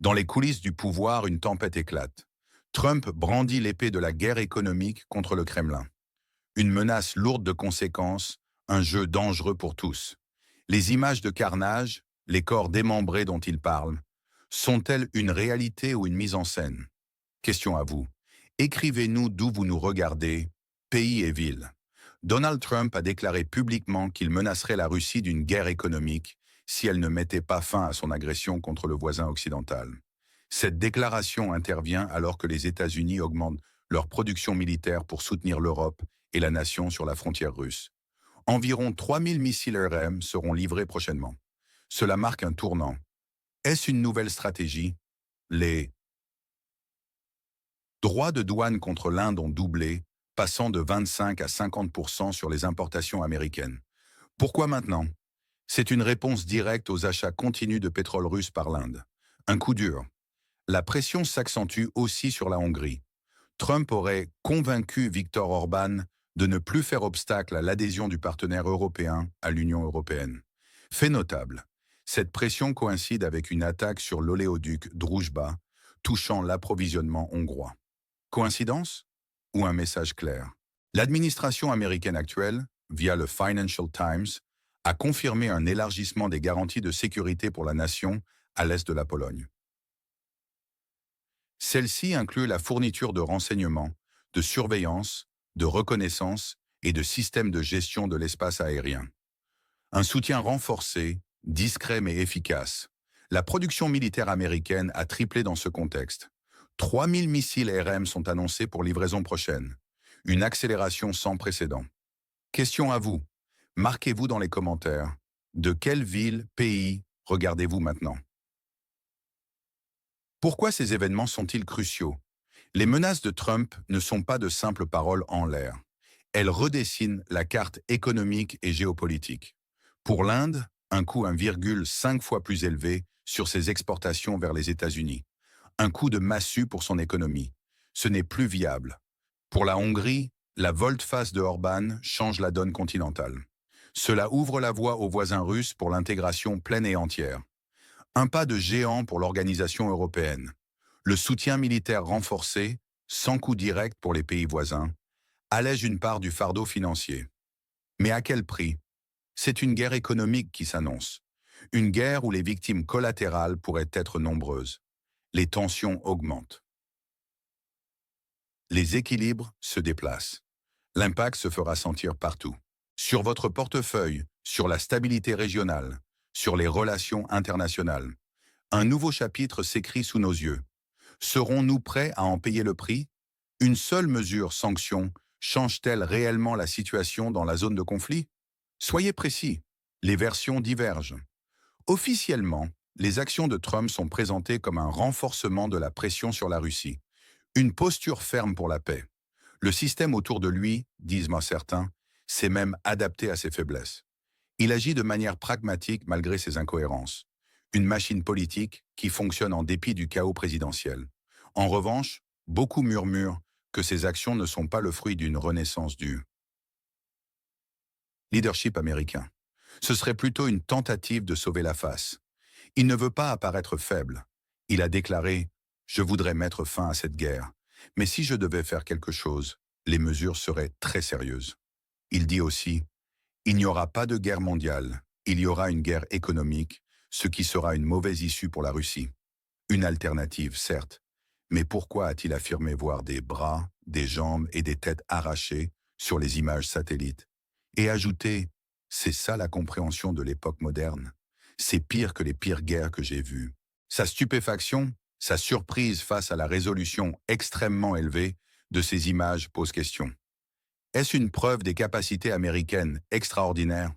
Dans les coulisses du pouvoir, une tempête éclate. Trump brandit l'épée de la guerre économique contre le Kremlin. Une menace lourde de conséquences, un jeu dangereux pour tous. Les images de carnage, les corps démembrés dont il parle, sont-elles une réalité ou une mise en scène? Question à vous. Écrivez-nous d'où vous nous regardez, pays et ville. Donald Trump a déclaré publiquement qu'il menacerait la Russie d'une guerre économique si elle ne mettait pas fin à son agression contre le voisin occidental. Cette déclaration intervient alors que les États-Unis augmentent leur production militaire pour soutenir l'Europe et la nation sur la frontière russe. Environ 3000 missiles RM seront livrés prochainement. Cela marque un tournant. Est-ce une nouvelle stratégie? Les droits de douane contre l'Inde ont doublé, passant de 25 à 50% sur les importations américaines. Pourquoi maintenant? C'est une réponse directe aux achats continus de pétrole russe par l'Inde. Un coup dur. La pression s'accentue aussi sur la Hongrie. Trump aurait convaincu Viktor Orban de ne plus faire obstacle à l'adhésion du partenaire européen à l'Union européenne. Fait notable, cette pression coïncide avec une attaque sur l'oléoduc Druzhba, touchant l'approvisionnement hongrois. Coïncidence ou un message clair? L'administration américaine actuelle, via le Financial Times, a confirmé un élargissement des garanties de sécurité pour la nation à l'est de la Pologne. Celle-ci inclut la fourniture de renseignements, de surveillance, de reconnaissance et de systèmes de gestion de l'espace aérien. Un soutien renforcé, discret mais efficace. La production militaire américaine a triplé dans ce contexte. 3000 missiles RM sont annoncés pour livraison prochaine. Une accélération sans précédent. Question à vous. Marquez-vous dans les commentaires. De quelle ville, pays regardez-vous maintenant? Pourquoi ces événements sont-ils cruciaux? Les menaces de Trump ne sont pas de simples paroles en l'air. Elles redessinent la carte économique et géopolitique. Pour l'Inde, un coût 1,5 fois plus élevé sur ses exportations vers les États-Unis. Un coup de massue pour son économie. Ce n'est plus viable. Pour la Hongrie, la volte-face de Orban change la donne continentale. Cela ouvre la voie aux voisins russes pour l'intégration pleine et entière. Un pas de géant pour l'organisation européenne. Le soutien militaire renforcé, sans coût direct pour les pays voisins, allège une part du fardeau financier. Mais à quel prix? C'est une guerre économique qui s'annonce. Une guerre où les victimes collatérales pourraient être nombreuses. Les tensions augmentent. Les équilibres se déplacent. L'impact se fera sentir partout. Sur votre portefeuille, sur la stabilité régionale, sur les relations internationales. Un nouveau chapitre s'écrit sous nos yeux. Serons-nous prêts à en payer le prix? Une seule mesure sanction change-t-elle réellement la situation dans la zone de conflit? Soyez précis, les versions divergent. Officiellement, les actions de Trump sont présentées comme un renforcement de la pression sur la Russie. Une posture ferme pour la paix. Le système autour de lui, disent-moi certains, s'est même adapté à ses faiblesses. Il agit de manière pragmatique malgré ses incohérences. Une machine politique qui fonctionne en dépit du chaos présidentiel. En revanche, beaucoup murmurent que ces actions ne sont pas le fruit d'une renaissance du leadership américain. Ce serait plutôt une tentative de sauver la face. Il ne veut pas apparaître faible. Il a déclaré « Je voudrais mettre fin à cette guerre, mais si je devais faire quelque chose, les mesures seraient très sérieuses. » Il dit aussi « Il n'y aura pas de guerre mondiale, il y aura une guerre économique, ce qui sera une mauvaise issue pour la Russie. » Une alternative, certes, mais pourquoi a-t-il affirmé voir des bras, des jambes et des têtes arrachées sur les images satellites? Et ajouter « C'est ça la compréhension de l'époque moderne. C'est pire que les pires guerres que j'ai vues. » Sa stupéfaction, sa surprise face à la résolution extrêmement élevée de ces images pose question. Est-ce une preuve des capacités américaines extraordinaires?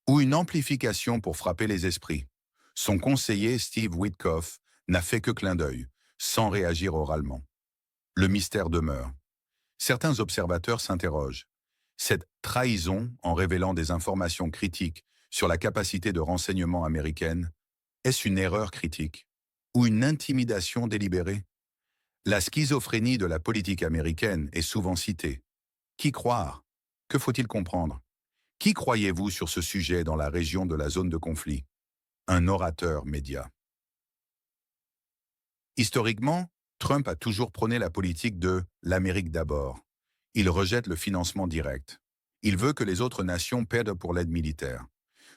Ou une amplification pour frapper les esprits? Son conseiller Steve Witkoff n'a fait que clin d'œil, sans réagir oralement. Le mystère demeure. Certains observateurs s'interrogent. Cette trahison, en révélant des informations critiques sur la capacité de renseignement américaine, est-ce une erreur critique ou une intimidation délibérée? La schizophrénie de la politique américaine est souvent citée. Qui croire? Que faut-il comprendre? Qui croyez-vous sur ce sujet dans la région de la zone de conflit? Un orateur média. Historiquement, Trump a toujours prôné la politique de «l'Amérique d'abord». Il rejette le financement direct. Il veut que les autres nations paident pour l'aide militaire.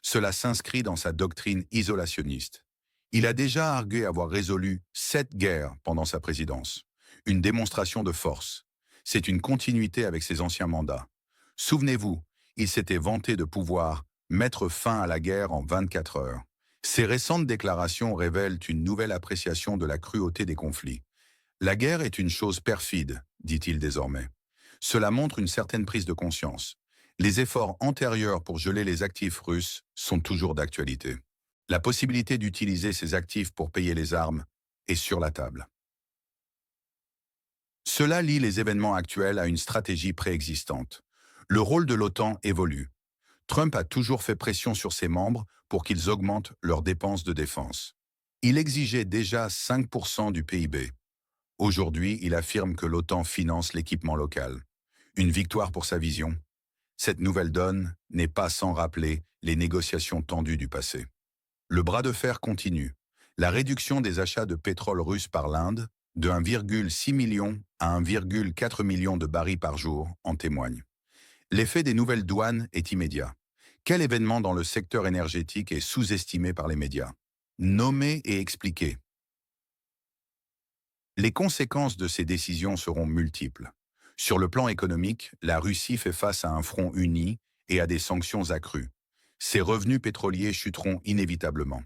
Cela s'inscrit dans sa doctrine isolationniste. Il a déjà argué avoir résolu 7 guerres pendant sa présidence. Une démonstration de force. C'est une continuité avec ses anciens mandats. Souvenez-vous, il s'était vanté de pouvoir mettre fin à la guerre en 24 heures. Ces récentes déclarations révèlent une nouvelle appréciation de la cruauté des conflits. La guerre est une chose perfide, dit-il désormais. Cela montre une certaine prise de conscience. Les efforts antérieurs pour geler les actifs russes sont toujours d'actualité. La possibilité d'utiliser ces actifs pour payer les armes est sur la table. Cela lie les événements actuels à une stratégie préexistante. Le rôle de l'OTAN évolue. Trump a toujours fait pression sur ses membres pour qu'ils augmentent leurs dépenses de défense. Il exigeait déjà 5% du PIB. Aujourd'hui, il affirme que l'OTAN finance l'équipement local. Une victoire pour sa vision. Cette nouvelle donne n'est pas sans rappeler les négociations tendues du passé. Le bras de fer continue. La réduction des achats de pétrole russe par l'Inde, de 1,6 million à 1,4 million de barils par jour, en témoigne. L'effet des nouvelles douanes est immédiat. Quel événement dans le secteur énergétique est sous-estimé par les médias? Nommé et expliqué. Les conséquences de ces décisions seront multiples. Sur le plan économique, la Russie fait face à un front uni et à des sanctions accrues. Ses revenus pétroliers chuteront inévitablement.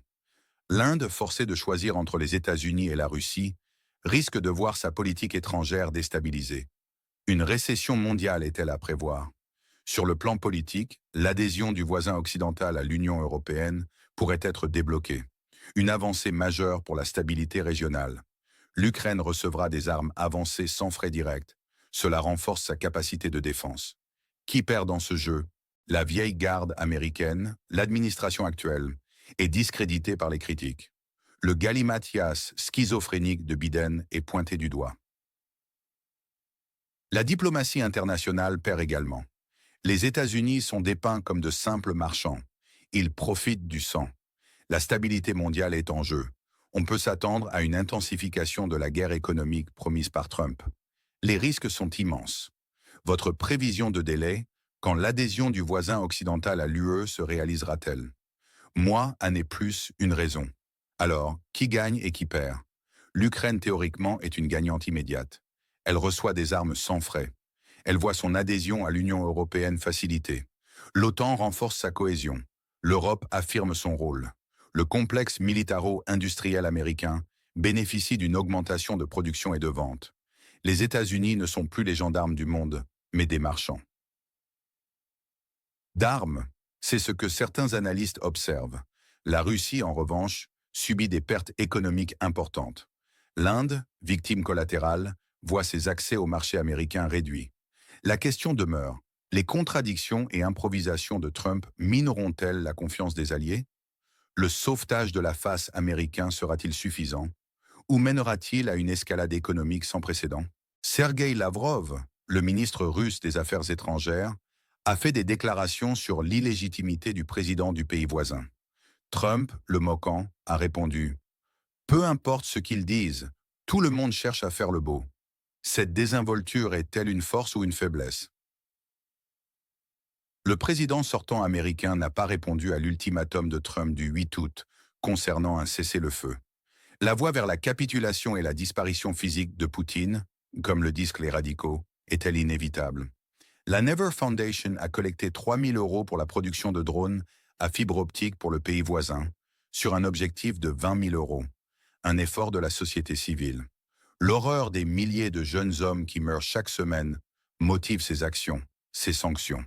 L'Inde, forcée de choisir entre les États-Unis et la Russie, risque de voir sa politique étrangère déstabilisée. Une récession mondiale est-elle à prévoir? Sur le plan politique, l'adhésion du voisin occidental à l'Union européenne pourrait être débloquée. Une avancée majeure pour la stabilité régionale. L'Ukraine recevra des armes avancées sans frais directs. Cela renforce sa capacité de défense. Qui perd dans ce jeu? La vieille garde américaine, l'administration actuelle, est discréditée par les critiques. Le galimatias schizophrénique de Biden est pointé du doigt. La diplomatie internationale perd également. Les États-Unis sont dépeints comme de simples marchands. Ils profitent du sang. La stabilité mondiale est en jeu. On peut s'attendre à une intensification de la guerre économique promise par Trump. Les risques sont immenses. Votre prévision de délai, quand l'adhésion du voisin occidental à l'UE se réalisera-t-elle? Mois, années plus, une raison. Alors, qui gagne et qui perd? L'Ukraine, théoriquement, est une gagnante immédiate. Elle reçoit des armes sans frais. Elle voit son adhésion à l'Union européenne facilitée. L'OTAN renforce sa cohésion. L'Europe affirme son rôle. Le complexe militaro-industriel américain bénéficie d'une augmentation de production et de vente. Les États-Unis ne sont plus les gendarmes du monde, mais des marchands. D'armes, c'est ce que certains analystes observent. La Russie, en revanche, subit des pertes économiques importantes. L'Inde, victime collatérale, voit ses accès au marché américain réduits. La question demeure, les contradictions et improvisations de Trump mineront-elles la confiance des alliés? Le sauvetage de la face américain sera-t-il suffisant? Ou mènera-t-il à une escalade économique sans précédent? Sergueï Lavrov, le ministre russe des Affaires étrangères, a fait des déclarations sur l'illégitimité du président du pays voisin. Trump, le moquant, a répondu « Peu importe ce qu'ils disent, tout le monde cherche à faire le beau. Cette désinvolture est-elle une force ou une faiblesse ?» Le président sortant américain n'a pas répondu à l'ultimatum de Trump du 8 août concernant un cessez-le-feu. La voie vers la capitulation et la disparition physique de Poutine, comme le disent les radicaux, est-elle inévitable? La Never Foundation a collecté 3 000 € pour la production de drones à fibre optique pour le pays voisin, sur un objectif de 20 000 €, un effort de la société civile. L'horreur des milliers de jeunes hommes qui meurent chaque semaine motive ces actions, ces sanctions.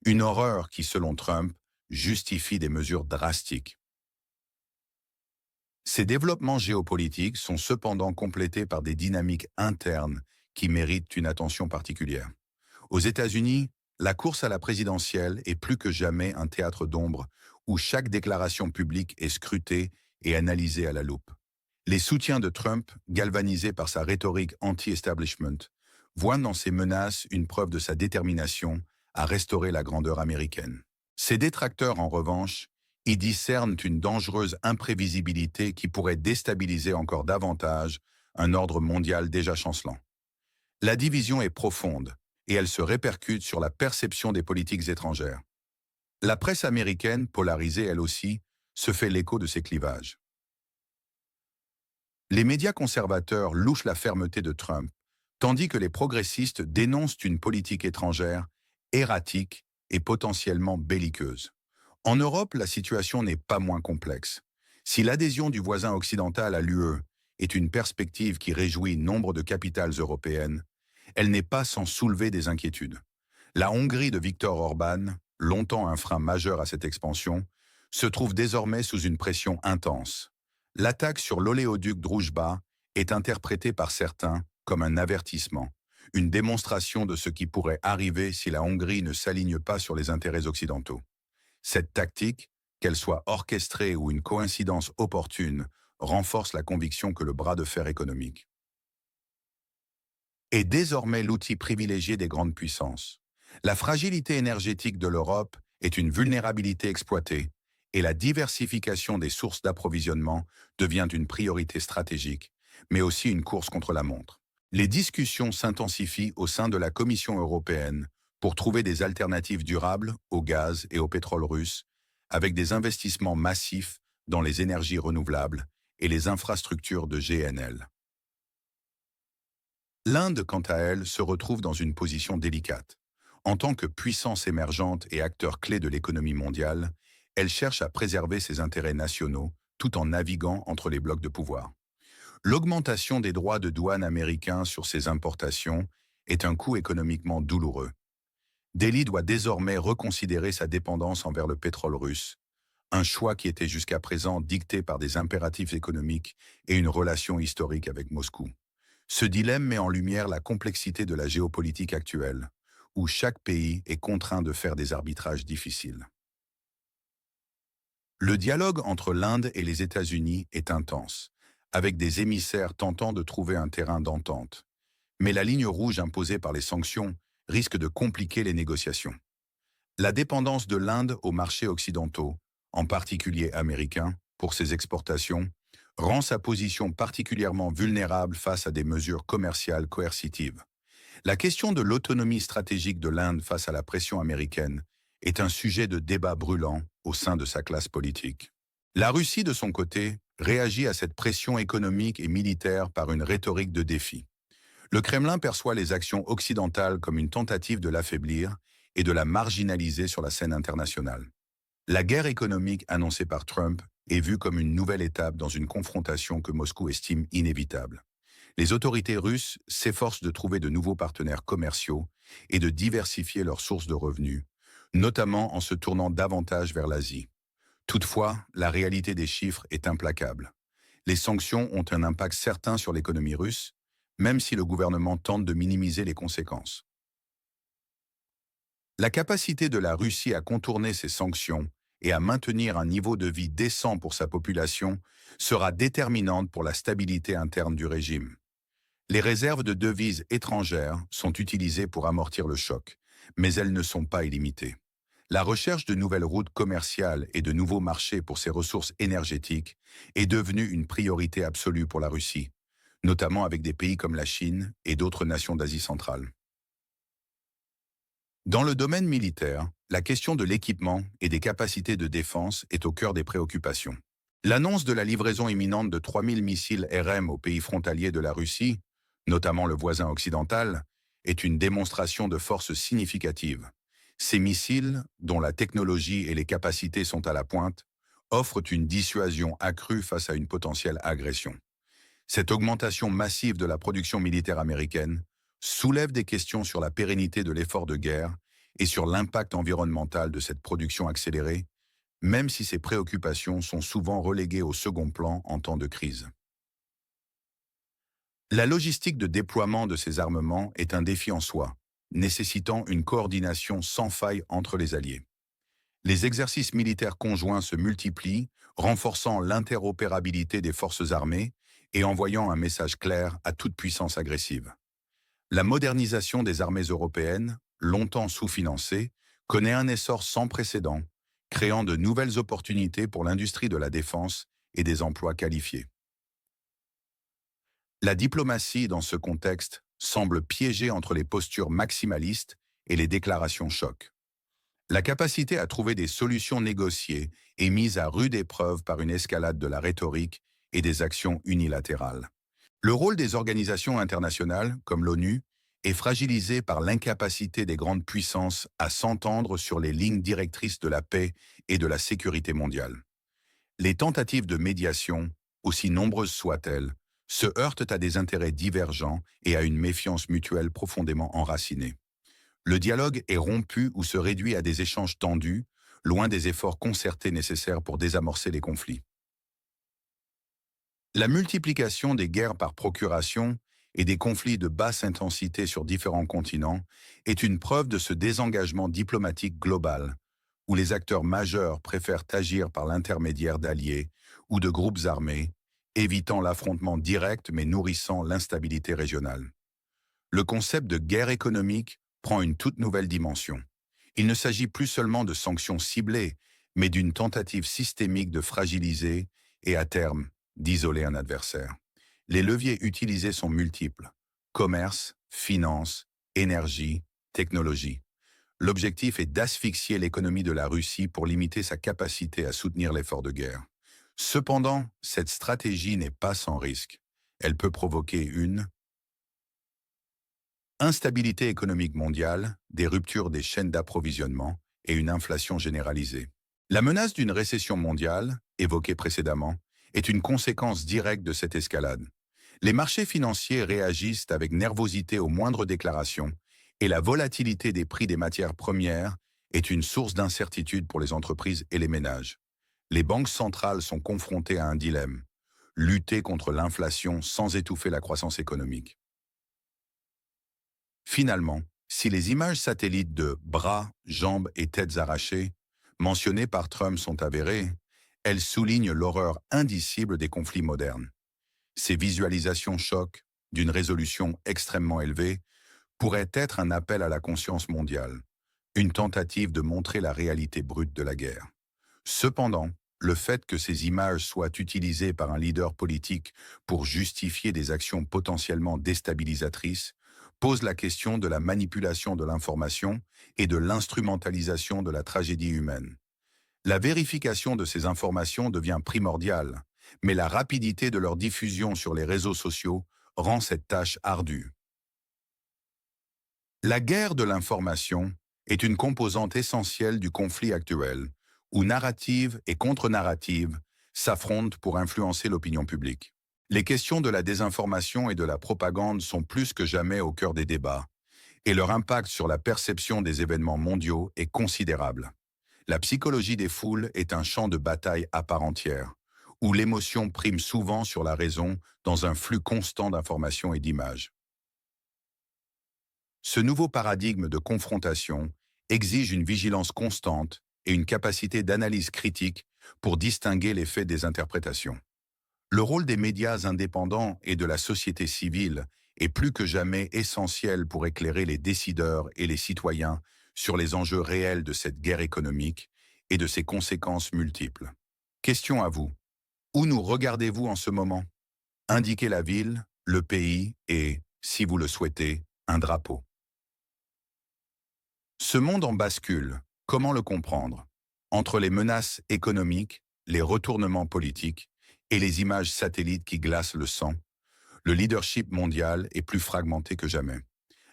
Une horreur qui, selon Trump, justifie des mesures drastiques. Ces développements géopolitiques sont cependant complétés par des dynamiques internes qui méritent une attention particulière. Aux États-Unis, la course à la présidentielle est plus que jamais un théâtre d'ombre où chaque déclaration publique est scrutée et analysée à la loupe. Les soutiens de Trump, galvanisés par sa rhétorique anti-establishment, voient dans ces menaces une preuve de sa détermination à restaurer la grandeur américaine. Ses détracteurs, en revanche, y discernent une dangereuse imprévisibilité qui pourrait déstabiliser encore davantage un ordre mondial déjà chancelant. La division est profonde et elle se répercute sur la perception des politiques étrangères. La presse américaine, polarisée elle aussi, se fait l'écho de ces clivages. Les médias conservateurs louchent la fermeté de Trump, tandis que les progressistes dénoncent une politique étrangère erratique et potentiellement belliqueuse. En Europe, la situation n'est pas moins complexe. Si l'adhésion du voisin occidental à l'UE est une perspective qui réjouit nombre de capitales européennes, elle n'est pas sans soulever des inquiétudes. La Hongrie de Viktor Orban, longtemps un frein majeur à cette expansion, se trouve désormais sous une pression intense. L'attaque sur l'oléoduc Druzhba est interprétée par certains comme un avertissement, une démonstration de ce qui pourrait arriver si la Hongrie ne s'aligne pas sur les intérêts occidentaux. Cette tactique, qu'elle soit orchestrée ou une coïncidence opportune, renforce la conviction que le bras de fer économique est désormais l'outil privilégié des grandes puissances. La fragilité énergétique de l'Europe est une vulnérabilité exploitée et la diversification des sources d'approvisionnement devient une priorité stratégique, mais aussi une course contre la montre. Les discussions s'intensifient au sein de la Commission européenne pour trouver des alternatives durables au gaz et au pétrole russe, avec des investissements massifs dans les énergies renouvelables et les infrastructures de GNL. L'Inde, quant à elle, se retrouve dans une position délicate. En tant que puissance émergente et acteur clé de l'économie mondiale, elle cherche à préserver ses intérêts nationaux tout en naviguant entre les blocs de pouvoir. L'augmentation des droits de douane américains sur ses importations est un coût économiquement douloureux. Delhi doit désormais reconsidérer sa dépendance envers le pétrole russe, un choix qui était jusqu'à présent dicté par des impératifs économiques et une relation historique avec Moscou. Ce dilemme met en lumière la complexité de la géopolitique actuelle, où chaque pays est contraint de faire des arbitrages difficiles. Le dialogue entre l'Inde et les États-Unis est intense, avec des émissaires tentant de trouver un terrain d'entente. Mais la ligne rouge imposée par les sanctions risque de compliquer les négociations. La dépendance de l'Inde aux marchés occidentaux, en particulier américains, pour ses exportations, rend sa position particulièrement vulnérable face à des mesures commerciales coercitives. La question de l'autonomie stratégique de l'Inde face à la pression américaine est un sujet de débat brûlant au sein de sa classe politique. La Russie, de son côté, réagit à cette pression économique et militaire par une rhétorique de défi. Le Kremlin perçoit les actions occidentales comme une tentative de l'affaiblir et de la marginaliser sur la scène internationale. La guerre économique annoncée par Trump est vue comme une nouvelle étape dans une confrontation que Moscou estime inévitable. Les autorités russes s'efforcent de trouver de nouveaux partenaires commerciaux et de diversifier leurs sources de revenus, notamment en se tournant davantage vers l'Asie. Toutefois, la réalité des chiffres est implacable. Les sanctions ont un impact certain sur l'économie russe, même si le gouvernement tente de minimiser les conséquences. La capacité de la Russie à contourner ces sanctions et à maintenir un niveau de vie décent pour sa population sera déterminante pour la stabilité interne du régime. Les réserves de devises étrangères sont utilisées pour amortir le choc, mais elles ne sont pas illimitées. La recherche de nouvelles routes commerciales et de nouveaux marchés pour ses ressources énergétiques est devenue une priorité absolue pour la Russie, notamment avec des pays comme la Chine et d'autres nations d'Asie centrale. Dans le domaine militaire, la question de l'équipement et des capacités de défense est au cœur des préoccupations. L'annonce de la livraison imminente de 3000 missiles RM aux pays frontaliers de la Russie, notamment le voisin occidental, est une démonstration de force significative. Ces missiles, dont la technologie et les capacités sont à la pointe, offrent une dissuasion accrue face à une potentielle agression. Cette augmentation massive de la production militaire américaine soulève des questions sur la pérennité de l'effort de guerre et sur l'impact environnemental de cette production accélérée, même si ces préoccupations sont souvent reléguées au second plan en temps de crise. La logistique de déploiement de ces armements est un défi en soi, nécessitant une coordination sans faille entre les alliés. Les exercices militaires conjoints se multiplient, renforçant l'interopérabilité des forces armées et envoyant un message clair à toute puissance agressive. La modernisation des armées européennes, longtemps sous-financée, connaît un essor sans précédent, créant de nouvelles opportunités pour l'industrie de la défense et des emplois qualifiés. La diplomatie, dans ce contexte, semble piégée entre les postures maximalistes et les déclarations choc. La capacité à trouver des solutions négociées est mise à rude épreuve par une escalade de la rhétorique et des actions unilatérales. Le rôle des organisations internationales, comme l'ONU, est fragilisé par l'incapacité des grandes puissances à s'entendre sur les lignes directrices de la paix et de la sécurité mondiale. Les tentatives de médiation, aussi nombreuses soient-elles, se heurtent à des intérêts divergents et à une méfiance mutuelle profondément enracinée. Le dialogue est rompu ou se réduit à des échanges tendus, loin des efforts concertés nécessaires pour désamorcer les conflits. La multiplication des guerres par procuration et des conflits de basse intensité sur différents continents est une preuve de ce désengagement diplomatique global, où les acteurs majeurs préfèrent agir par l'intermédiaire d'alliés ou de groupes armés, évitant l'affrontement direct mais nourrissant l'instabilité régionale. Le concept de guerre économique prend une toute nouvelle dimension. Il ne s'agit plus seulement de sanctions ciblées, mais d'une tentative systémique de fragiliser et, à terme, d'isoler un adversaire. Les leviers utilisés sont multiples. Commerce, finance, énergie, technologie. L'objectif est d'asphyxier l'économie de la Russie pour limiter sa capacité à soutenir l'effort de guerre. Cependant, cette stratégie n'est pas sans risque. Elle peut provoquer une instabilité économique mondiale, des ruptures des chaînes d'approvisionnement et une inflation généralisée. La menace d'une récession mondiale, évoquée précédemment, est une conséquence directe de cette escalade. Les marchés financiers réagissent avec nervosité aux moindres déclarations et la volatilité des prix des matières premières est une source d'incertitude pour les entreprises et les ménages. Les banques centrales sont confrontées à un dilemme: lutter contre l'inflation sans étouffer la croissance économique. Finalement, si les images satellites de bras, jambes et têtes arrachées mentionnées par Trump sont avérées, elles soulignent l'horreur indicible des conflits modernes. Ces visualisations chocs, d'une résolution extrêmement élevée, pourraient être un appel à la conscience mondiale, une tentative de montrer la réalité brute de la guerre. Cependant, le fait que ces images soient utilisées par un leader politique pour justifier des actions potentiellement déstabilisatrices pose la question de la manipulation de l'information et de l'instrumentalisation de la tragédie humaine. La vérification de ces informations devient primordiale, mais la rapidité de leur diffusion sur les réseaux sociaux rend cette tâche ardue. La guerre de l'information est une composante essentielle du conflit actuel, où narrative et contre-narrative s'affrontent pour influencer l'opinion publique. Les questions de la désinformation et de la propagande sont plus que jamais au cœur des débats, et leur impact sur la perception des événements mondiaux est considérable. La psychologie des foules est un champ de bataille à part entière, où l'émotion prime souvent sur la raison dans un flux constant d'informations et d'images. Ce nouveau paradigme de confrontation exige une vigilance constante et une capacité d'analyse critique pour distinguer les faits des interprétations. Le rôle des médias indépendants et de la société civile est plus que jamais essentiel pour éclairer les décideurs et les citoyens sur les enjeux réels de cette guerre économique et de ses conséquences multiples. Question à vous. Où nous regardez-vous en ce moment? Indiquez la ville, le pays et, si vous le souhaitez, un drapeau. Ce monde en bascule, comment le comprendre? Entre les menaces économiques, les retournements politiques et les images satellites qui glacent le sang, le leadership mondial est plus fragmenté que jamais.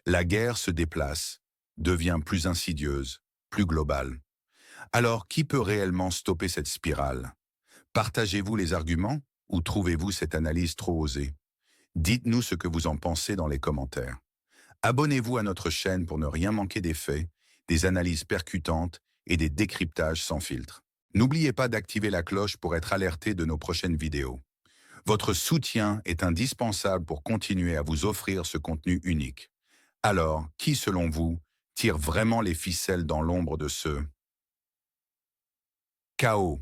La guerre se déplace, devient plus insidieuse, plus globale. Alors, qui peut réellement stopper cette spirale? Partagez-vous les arguments ou trouvez-vous cette analyse trop osée? Dites-nous ce que vous en pensez dans les commentaires. Abonnez-vous à notre chaîne pour ne rien manquer des faits, des analyses percutantes et des décryptages sans filtre. N'oubliez pas d'activer la cloche pour être alerté de nos prochaines vidéos. Votre soutien est indispensable pour continuer à vous offrir ce contenu unique. Alors, qui, selon vous, tire vraiment les ficelles dans l'ombre de ce chaos?